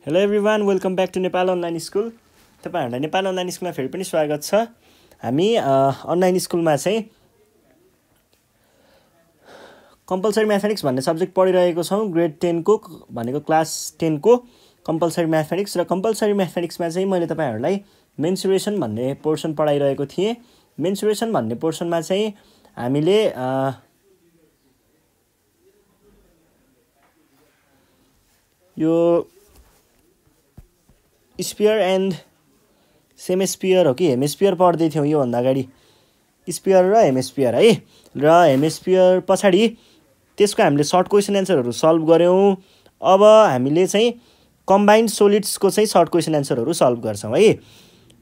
Hello everyone, welcome back to Nepal online school. तपाईँहरूलाई Nepal online स्कुलमा फेरि पनि स्वागत छ। हामी अनलाइन स्कुलमा चाहिँ कम्पलसरी म्याथमेटिक्स भन्ने सब्जेक्ट पढिरहेको छौँ। ग्रेड 10 को भनेको क्लास 10 को कम्पलसरी म्याथमेटिक्स। र कम्पलसरी म्याथमेटिक्समा चाहिँ मैले तपाईँहरूलाई मेन्सुरेसन भन्ने पोर्सन पढाइरहेको थिएँ। मेन्सुरेसन भन्ने पोर्सनमा चाहिँ हामीले यो स्पियर एन्ड सेमिस्पियर हो कि हेमिस्पियर पढ्दै थियौँ योभन्दा अगाडि। स्पियर र हेमिस्पियर है। र हेमिस्पियर पछाडि त्यसको हामीले सर्ट क्वेसन एन्सरहरू सल्भ गऱ्यौँ। अब हामीले चाहिँ कम्बाइन्ड सोलिड्सको चाहिँ सर्ट क्वेसन एन्सरहरू सल्भ गर्छौँ है।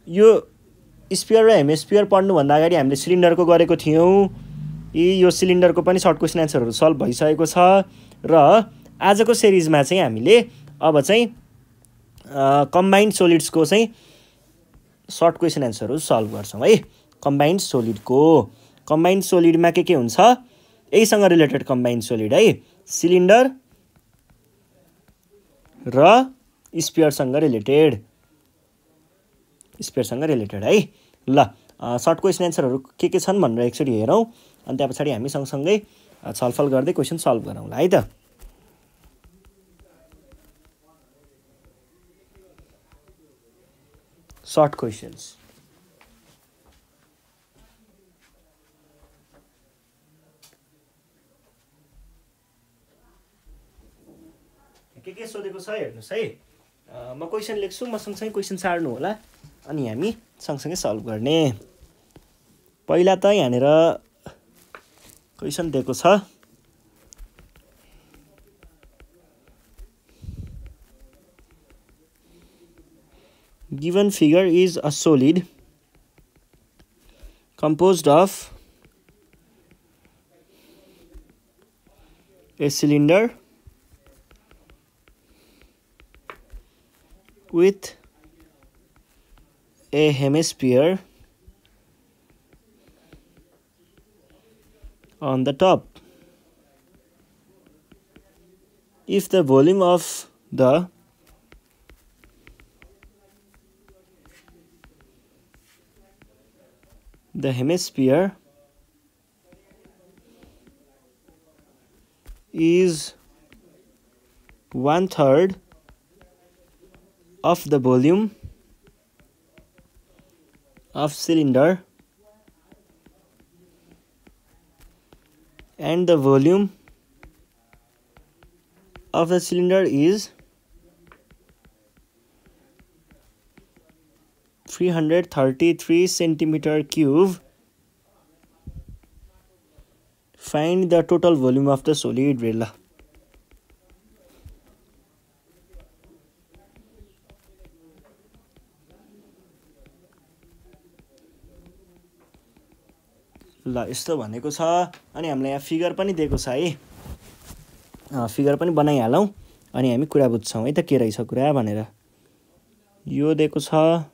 यो स्पियर र हेमिस्पियर पढ्नुभन्दा अगाडि हामीले सिलिन्डरको गरेको थियौँ। यो सिलिन्डरको पनि सर्ट क्वेसन एन्सरहरू सल्भ भइसकेको छ। र आजको सिरिजमा चाहिँ हामीले अब चाहिँ कम्बाइन्ड सोलिड्सको चाहिँ सर्ट क्वेसन एन्सरहरू सल्भ गर्छौँ है। कम्बाइन्ड सोलिडमा के हुन्छ, यहीसँग रिलेटेड कम्बाइन्ड सोलिड है। सिलिन्डर र स्पियरसँग रिलेटेड है। ल सर्ट क्वेसन एन्सरहरू के छन् भनेर एकचोटि हेरौँ, अनि त्यहाँ पछाडि हामी सँगसँगै छलफल गर्दै क्वेसन सल्भ गरौँला है त। सर्ट क्वेसन्स के सोधेको छ हेर्नुहोस् है। म क्वेसन लेख्छु, म सँगसँगै क्वेसन सार्नु होला, अनि हामी सँगसँगै सल्भ गर्ने। पहिला त यहाँनिर क्वेसन दिएको छ, given figure is a solid composed of a cylinder with a hemisphere on the top. If the volume of the hemisphere is 1/3 of the volume of cylinder and the volume of the cylinder is 333 centimeter cube, find the total volume of the solid. ल यस्तो भनेको छ। अनि हामीलाई यहाँ figure पनि दिएको छ है। फिगर पनि बनाइहालौँ, अनि हामी कुरा बुझ्छौँ है त के रहेछ कुरा भनेर। यो दिएको छ,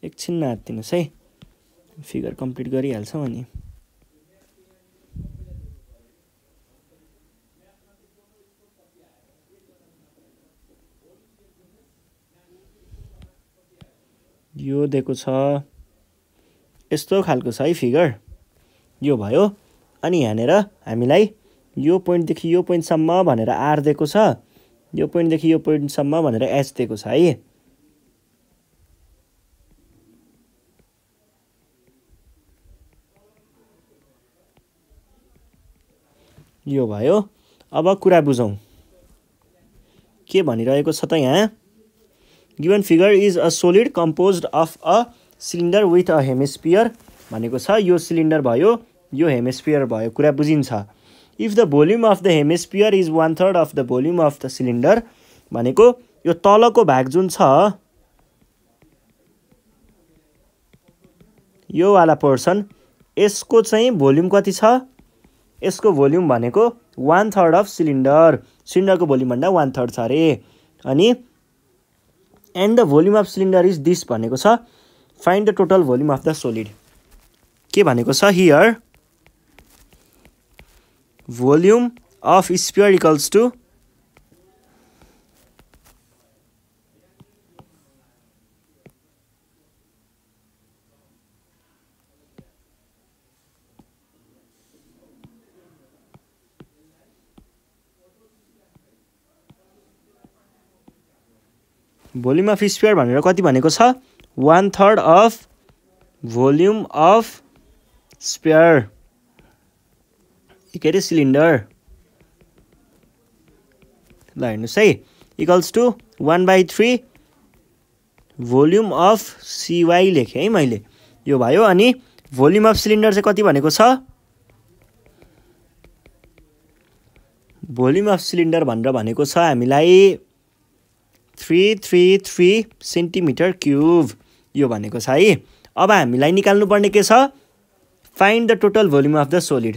एकछिन नातिनुहोस् है, फिगर कम्प्लिट गरिहाल्छौँ। अनि यो दिएको छ, यस्तो खालको छ है फिगर। यो भयो। अनि यहाँनिर हामीलाई यो पोइन्टदेखि यो पोइन्टसम्म भनेर आर दिएको छ, यो पोइन्टदेखि यो पोइन्टसम्म भनेर एच दिएको छ है। यो भयो। अब कुरा बुझौँ के भनिरहेको छ त यहाँ। Given figure is a solid composed of a cylinder with a hemisphere भनेको छ। यो सिलिन्डर भयो, यो हेमिस्पियर भयो, कुरा बुझिन्छ। If the volume of the hemisphere is 1/3 of the volume of the cylinder भनेको यो तलको भाग जुन छ यो वाला पोर्सन यसको चाहिँ भोल्युम कति छ यसको भोल्युम भनेको 1/3 अफ सिलिन्डर सिलिन्डरको भोल्युम भन्दा 1/3 छ अरे अनि and the volume of cylinder is this भनेको छ find the total volume of the solid के भनेको छ here volume of sphere equals to volume of sphere भनेर कति भनेको छ 1/3 अफ भोल्युम अफ स्फियर के अरे सिलिन्डर ल हेर्नुहोस् है इक्वल्स टु 1/3 भोल्युम अफ सिवाई लेखेँ है मैले यो भयो अनि भोल्युम अफ सिलिन्डर चाहिँ कति भनेको छ भोल्युम अफ सिलिन्डर भनेर भनेको छ हामीलाई 333 सेन्टिमिटर क्युब यो भनेको छ है अब हामीलाई निकाल्नु पर्ने के छ find the total volume of the solid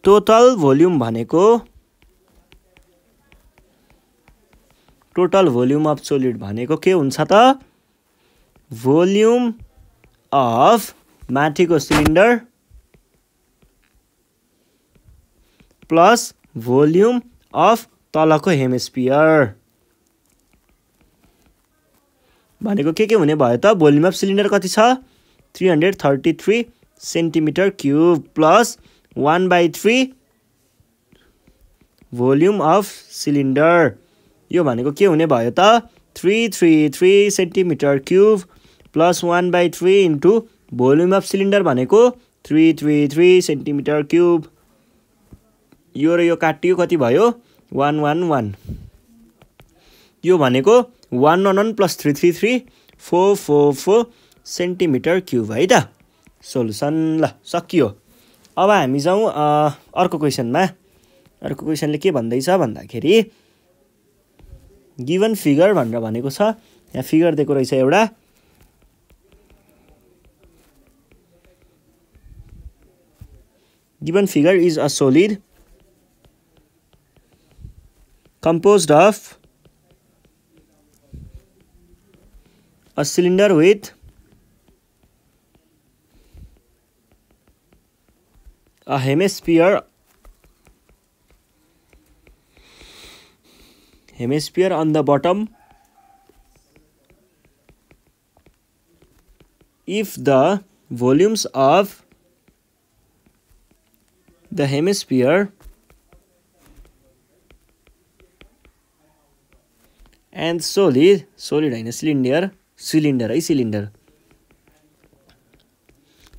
total volume भनेको टोटल भोल्युम अफ सोलिड भनेको के हुन्छ त भोल्युम अफ माथिको सिलिन्डर प्लस भोल्युम अफ तलको हेमिस्फियर भनेको के हुने भयो त भोल्युम अफ सिलिन्डर कति छ 333 centimetre cube plus 1/3 volume of cylinder यो भनेको के हुने भयो त 333 centimetre cube plus 1/3 into volume of cylinder भनेको 333 सेन्टिमिटर क्युब यो र यो काटियो कति भयो 111 यो भनेको 111 प्लस 333 444 सेन्टिमिटर क्युब है त सोलुसन ल सकियो अब हामी जाउँ अर्को क्वेसनमा अर्को क्वेसनले के भन्दैछ भन्दाखेरि गिवन फिगर भनेर भनेको छ यहाँ फिगर दिएको रहेछ एउटा given figure is a solid composed of a cylinder with a hemisphere on the bottom if the volumes of the hemisphere and solid हैन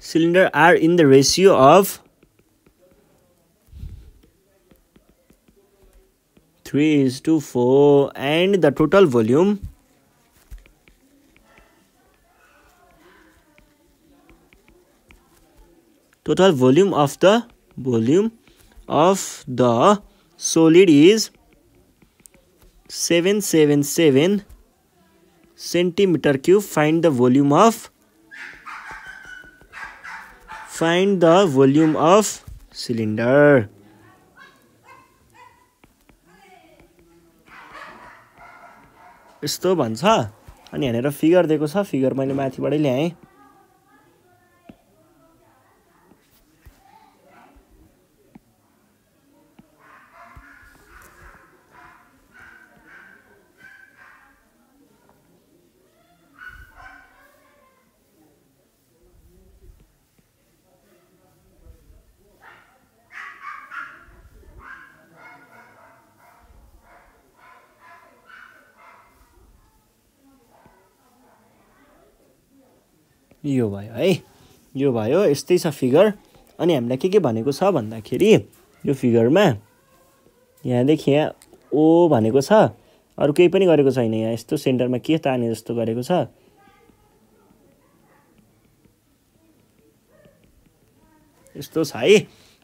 cylinder are in the ratio of 3:4 and the total volume of the solid is 777 centimeter cube. Find the volume of cylinder. यस्तो भन्छ अनि यहाँनिर figure दिएको छ figure मैले माथिबाटै ल्याएँ यो भयो है यो भयो यस्तै छ फिगर अनि हामीलाई के भनेको छ भन्दाखेरि यो फिगरमा यहाँदेखि यहाँ ओ भनेको छ अरु केही पनि गरेको छैन यहाँ यस्तो सेन्टरमा के ताने जस्तो गरेको छ यस्तो छ है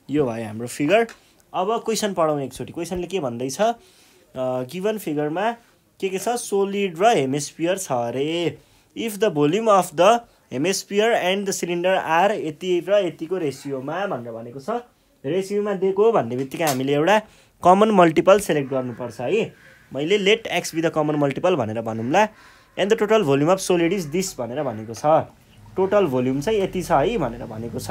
यो भयो हाम्रो फिगर अब क्वेशन पढाउँ एकचोटी क्वेशनले के भन्दै छ गिवन फिगरमा के छ सोलिड र हेमिस्फियर छ अरे if the volume of the hemisphere and the cylinder are यति र यतिको रेसियोमा भनेर भनेको छ। रेसियोमा दिएको भन्ने बित्तिकै हामीले एउटा कमन मल्टिपल सेलेक्ट गर्नुपर्छ है। मैले let X be the common multiple भनेर भनौँला। And the total volume of solid is this भनेर भनेको छ। टोटल भोल्युम चाहिँ यति छ है भनेर भनेको छ।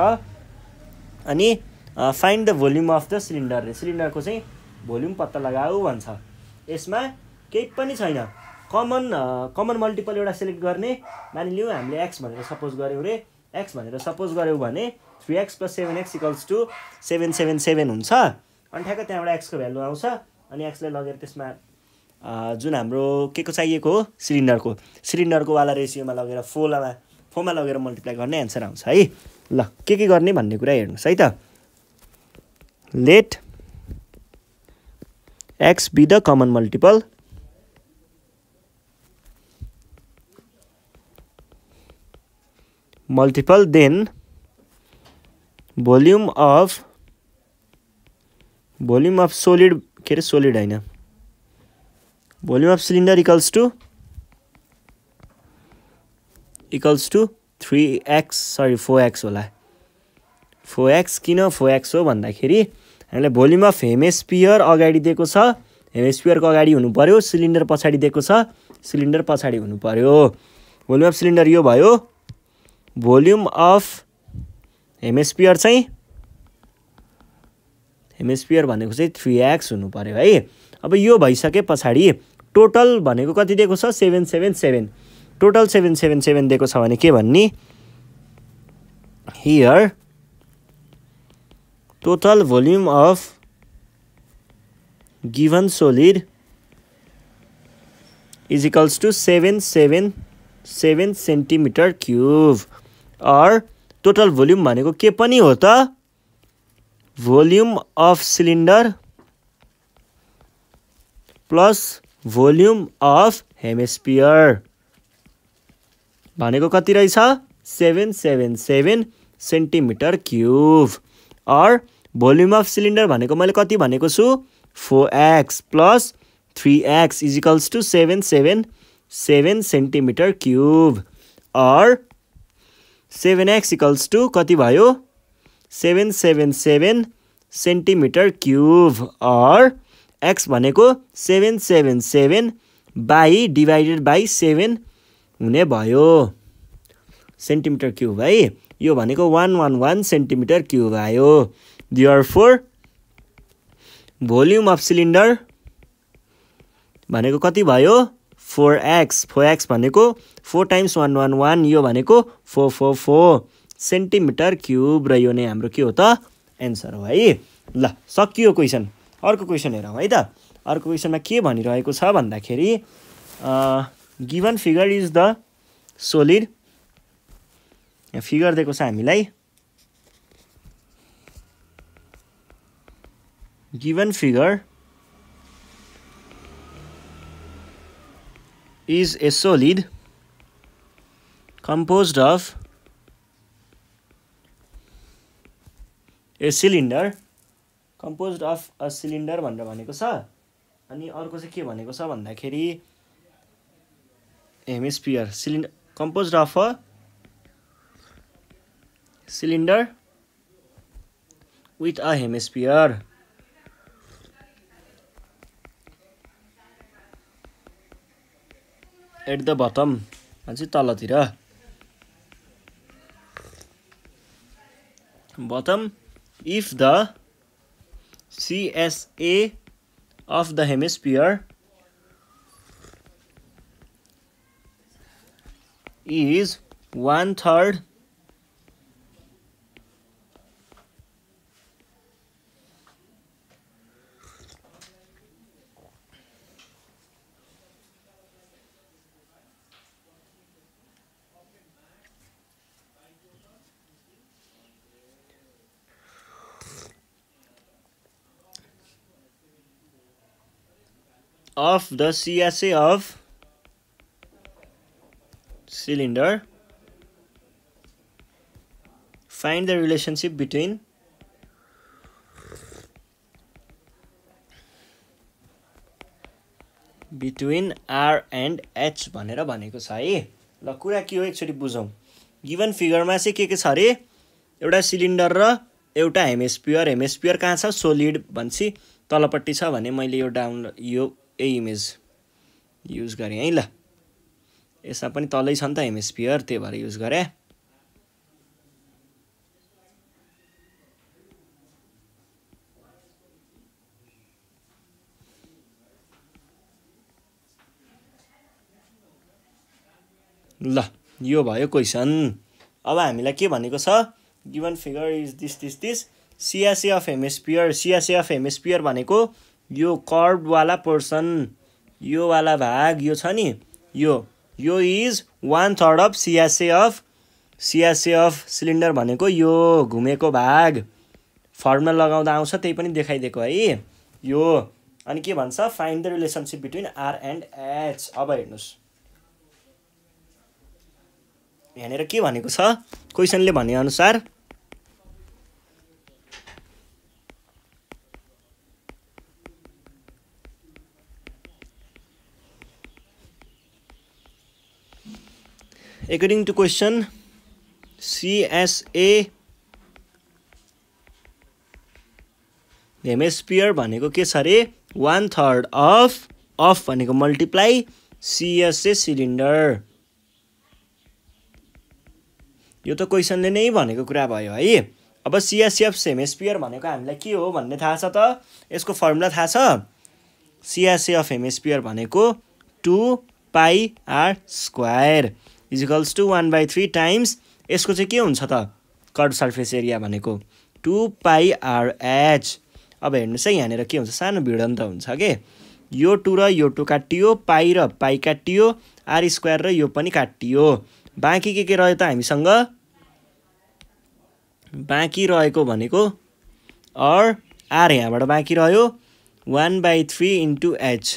अनि find the volume of the cylinder, सिलिन्डरको चाहिँ भोल्युम पत्ता लगाऊ भन्छ। यसमा केही पनि छैन, कमन मल्टिपल एउटा सेलेक्ट गर्ने। मानिलिउँ हामीले एक्स भनेर सपोज गऱ्यौँ रे, एक्स भनेर सपोज गऱ्यौँ भने 3x + 7x = 777 हुन्छ। अनि ठ्याक्क त्यहाँबाट एक्सको भ्यालु आउँछ। अनि एक्सलाई लगेर त्यसमा जुन हाम्रो के को चाहिएको हो सिलिन्डरको वाला रेसियोमा लगेर 4मा लगेर मल्टिप्लाई गर्ने एन्सर आउँछ है। ल के गर्ने भन्ने कुरा हेर्नुहोस् है त। Let X be the common multiple then volume of solid के अरे सोलिड होइन, volume of cylinder equals to 4x होला। 4x किन 4x हो भन्दाखेरि हामीलाई भोल्युम अफ हेमिस्फियर अगाडि दिएको छ, हेमिस्फियरको अगाडि हुनु पर्यो, सिलिन्डर पछाडि दिएको छ, सिलिन्डर पछाडि हुनु पर्यो। भोल्युम अफ सिलिन्डर यो भयो, भोल्युम अफ हेमिस्फियर भनेको चाहिँ 3x हुनु पर्यो है। अब यो भइसके पछाडि टोटल भनेको कति दिएको छ 777, टोटल 777 दिएको छ भने के भन्ने, here total volume of given solid is equals to 777 centimetre cube. और टोटल भोल्युम भनेको के पनि हो त, volume of cylinder plus volume of hemisphere भनेको कति रहेछ 777 सेन्टिमिटर क्युब। और भोल्युम अफ सिलिन्डर भनेको मैले कति भनेको छु 4x + 3x = 777 सेन्टिमिटर क्युब। और 7x = कति भयो 777 सेन्टिमिटर क्युब। और x भनेको 777 डिभाइडेड बाई 7 हुने भयो सेन्टिमिटर क्युब है। यो भनेको 111 सेन्टिमिटर क्युब आयो। देयरफोर भोल्युम अफ सिलिन्डर भनेको कति भयो 4x भनेको 4 × 111, यो भनेको 444 सेन्टिमिटर क्युब र यो नै हाम्रो के हो त एन्सर हो है। ल सकियो क्वेसन। अर्को क्वेसन हेरौँ है त। अर्को क्वेसनमा के भनिरहेको छ भन्दाखेरि given figure is the solid, figure दिएको छ हामीलाई, given figure is a solid composed of a cylinder भनेर भनेको छ। अनि अर्को चाहिँ के भनेको छ भन्दाखेरि hemisphere cylinder composed of a cylinder with a hemisphere at the bottom भन्छ तलतिर, bottom if the CSA of the hemisphere is 1/3 of the CSA of cylinder, find the relationship between R and H भनेर भनेको छ है। ल कुरा के हो एकचोटि बुझौँ। गिभन फिगरमा चाहिँ के छ अरे एउटा सिलिन्डर र एउटा हेमिस्फियर कहाँ छ सोलिड भन्छ तलपट्टि छ भने मैले यो डाउनलोड यो इमेज युज गरेँ है ल यसमा पनि तलै छ नि त हेमिस्फियर त्यही भएर युज गरेँ ल यो भयो क्वेसन अब हामीलाई के भनेको छ given figure is this CSA of hemisphere भनेको यो कर्भ वाला पोर्सन यो वाला भाग यो छ नि यो is 1/3 of CSA of cylinder भनेको यो घुमेको भाग फर्मुला लगाउँदा आउँछ त्यही पनि देखाइदिएको है यो अनि के भन्छ find the relationship between r and h अब हेर्नुस् यहाँनिर के भनेको छ क्वेसनले भने अनुसार according to question CSA hemisphere भनेको के छ अरे 1/3 अफ भनेको मल्टिप्लाई CSA सिलिन्डर यो त क्वेसनले नै भनेको कुरा भयो है अब CSA अफ हेमिस्फियर भनेको हामीलाई के हो भन्ने थाहा छ त यसको फर्मुला थाहा छ CSA अफ हेमिस्फियर भनेको 2πr² इजिकल्स टु 1/3 टाइम्स यसको चाहिँ के हुन्छ त कर्भ सर्फेस एरिया भनेको 2πrh अब हेर्नुहोस् है यहाँनिर के हुन्छ सानो भिडन्त हुन्छ के यो 2 र यो 2 काटियो पाई र पाई काटियो r² र यो पनि काटियो बाँकी के रह्यो त हामीसँग बाँकी रहेको भनेको r यहाँबाट बाँकी रह्यो 1/3 into h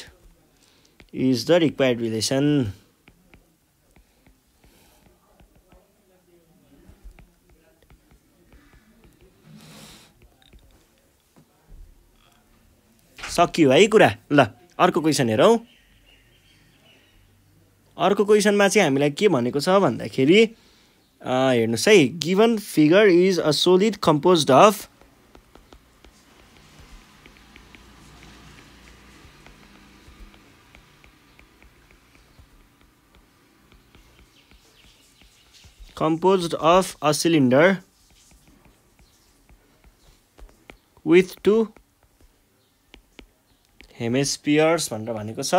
is the required relation सकियो है कुरा ल अर्को क्वेसन हेरौँ अर्को क्वेसनमा चाहिँ हामीलाई के भनेको छ भन्दाखेरि हेर्नुहोस् है given figure is a solid composed of a cylinder with 2 hemispheres भनेर भनेको छ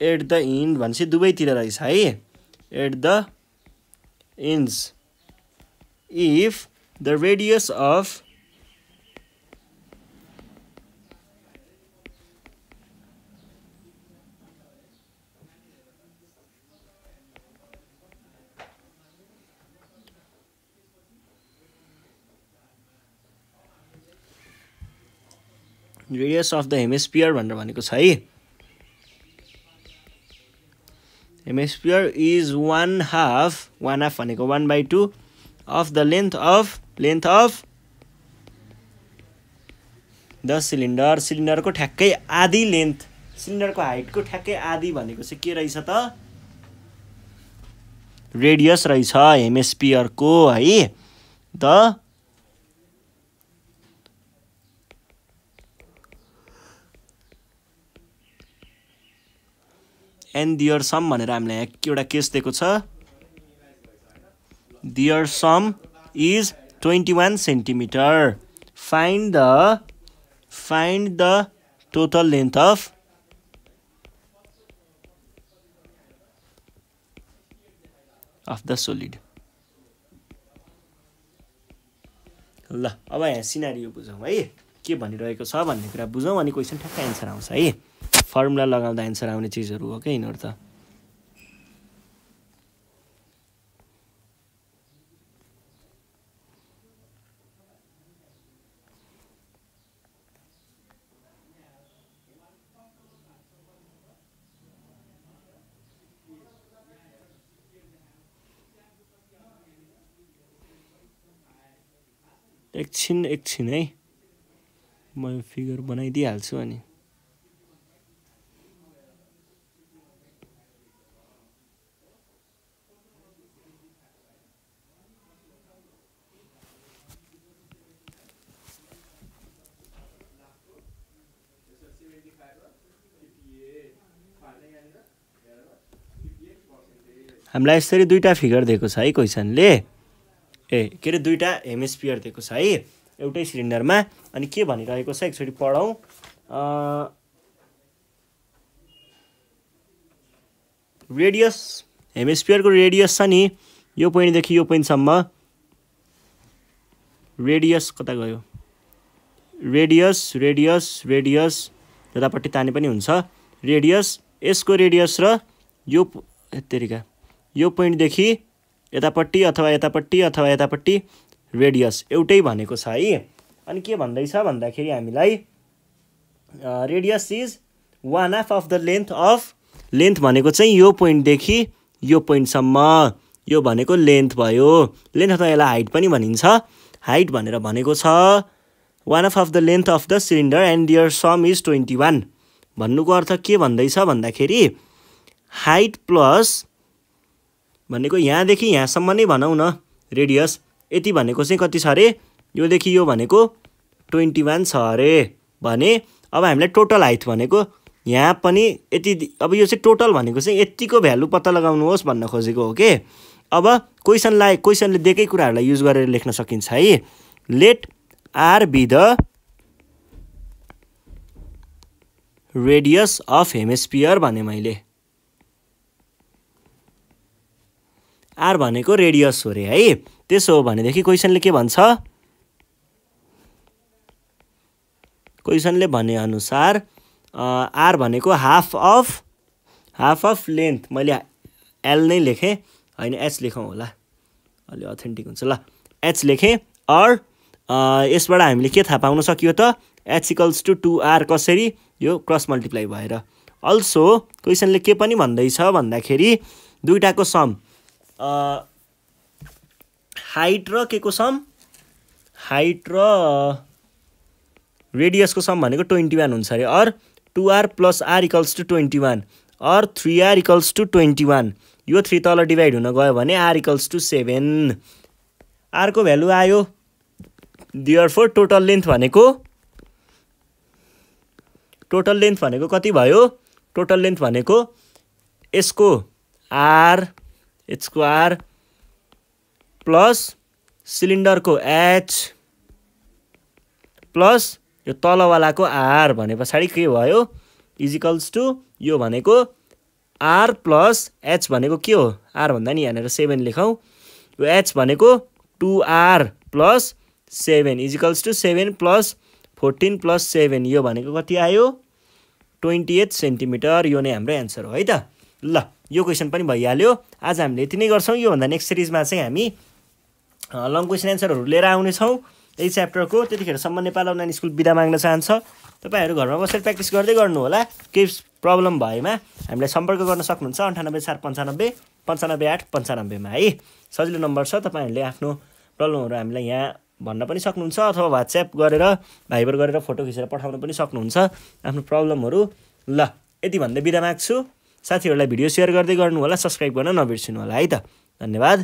एट द इन्ड भनेपछि दुवैतिर रहेछ है at the ends if the radius of the hemisphere भनेर भनेको छ है हेमिस्फियर इज 1/2 भनेको 1/2 of the length of the सिलिन्डरको ठ्याक्कै आधी लेन्थ सिलिन्डरको हाइटको ठ्याक्कै आधी भनेको चाहिँ के रहेछ त रेडियस रहेछ हेमिस्फियरको है द एन्ड दियर सम भनेर हामीलाई एउटा केस दिएको छ their sum is 21 centimetre find the total length of the solid ल अब यहाँ सिनारियो बुझौँ है के भनिरहेको छ भन्ने कुरा बुझौँ अनि क्वेसन ठ्याक्क एन्सर आउँछ है फर्मुला लगाउँदा एन्सर आउने चिजहरू हो क्या यिनीहरू त एकछिन है म फिगर बनाइदिइहाल्छु अनि हामीलाई यसरी दुईटा फिगर दिएको छ है क्वेसनले के अरे दुईटा हेमिस्फियर दिएको छ है एउटै सिलिन्डरमा अनि के भनिरहेको छ एकचोटि पढौँ रेडियस हेमिस्फियरको रेडियस छ नि यो पोइन्टदेखि यो पोइन्टसम्म रेडियस कता गयो रेडियस यतापट्टि ताने पनि हुन्छ रेडियस यसको रेडियस र यो तरिका यो पोइन्टदेखि यतापट्टि अथवा यतापट्टि रेडियस एउटै भनेको छ है अनि के भन्दैछ भन्दाखेरि हामीलाई radius is 1/2 of the length भनेको चाहिँ यो पोइन्टदेखि यो पोइन्टसम्म यो भनेको लेन्थ भयो लेन्थ अथवा यसलाई हाइट पनि भनिन्छ हाइट भनेर भनेको छ 1/2 of the length of the cylinder and their sum is 21 भन्नुको अर्थ के भन्दैछ भन्दाखेरि हाइट प्लस भनेको यहाँदेखि यहाँसम्म नै भनौँ न रेडियस यति भनेको चाहिँ कति छ अरे योदेखि यो भनेको 21 छ अरे भने अब हामीलाई टोटल हाइट भनेको यहाँ पनि यति अब यो चाहिँ टोटल भनेको चाहिँ यतिको भ्यालु पत्ता लगाउनुहोस् भन्न खोजेको हो के अब क्वेसनले दिएकै कुराहरूलाई युज गरेर लेख्न सकिन्छ है let r be the radius of hemisphere भने मैले आर भनेको रेडियस हो रे है त्यसो हो भनेदेखि क्वेसनले के भन्छ क्वेसनले भने अनुसार आर भनेको हाफ अफ लेन्थ मैले एल नै लेखेँ होइन एच लेखौँ होला अलि अथेन्टिक हुन्छ ल एच लेखेँ अर यसबाट हामीले के थाहा पाउन सकियो त एच इक्वल्स टु 2r कसरी यो क्रस मल्टिप्लाई भएर अल्सो क्वेसनले के पनि भन्दैछ भन्दाखेरि दुईटाको सम हाइट र के को सम हाइट र रेडियसको सम भनेको 21 हुन्छ अरे or 2r plus r equals to 21 or 3r equals to 21 यो 3 तल डिभाइड हुन गयो भने r इक्वल्स टु 7 r को भ्यालु आयो देयरफोर टोटल लेन्थ भनेको कति भयो टोटल लेन्थ भनेको यसको r प्लस सिलिन्डरको h प्लस यो तलवालाको r भने पछाडि के भयो इज इक्वल्स टु यो भनेको r प्लस h भनेको के हो r भन्दा नि यहाँनिर 7 लेखौँ यो h भनेको 2r plus 7 is equals to 7 plus 14 plus 7 यो भनेको कति आयो 28 सेन्टिमिटर यो नै हाम्रो एन्सर हो है त ल यो क्वेसन पनि भइहाल्यो आज हामीले यति नै गर्छौँ योभन्दा नेक्स्ट सिरिजमा चाहिँ हामी लङ क्वेसन एन्सरहरू लिएर आउनेछौँ यही च्याप्टरको त्यतिखेरसम्म नेपाल अनलाइन स्कुल बिदा माग्न चाहन्छ तपाईँहरू घरमा बसेर प्र्याक्टिस गर्दै गर्नु होला केही प्रब्लम भएमा हामीलाई सम्पर्क गर्न सक्नुहुन्छ 98 495 95 मा है सजिलो नम्बर छ तपाईँहरूले आफ्नो प्रब्लमहरू हामीलाई यहाँ भन्न पनि सक्नुहुन्छ अथवा व्हाट्सएप गरेर भाइबर गरेर फोटो खिचेर पठाउन पनि सक्नुहुन्छ आफ्नो प्रब्लमहरू ल यति भन्दै बिदा माग्छु साथीहरूलाई भिडियो सेयर गर्दै गर्नु होला सब्स्क्राइब गर्न नबिर्सिनु होला है त धन्यवाद।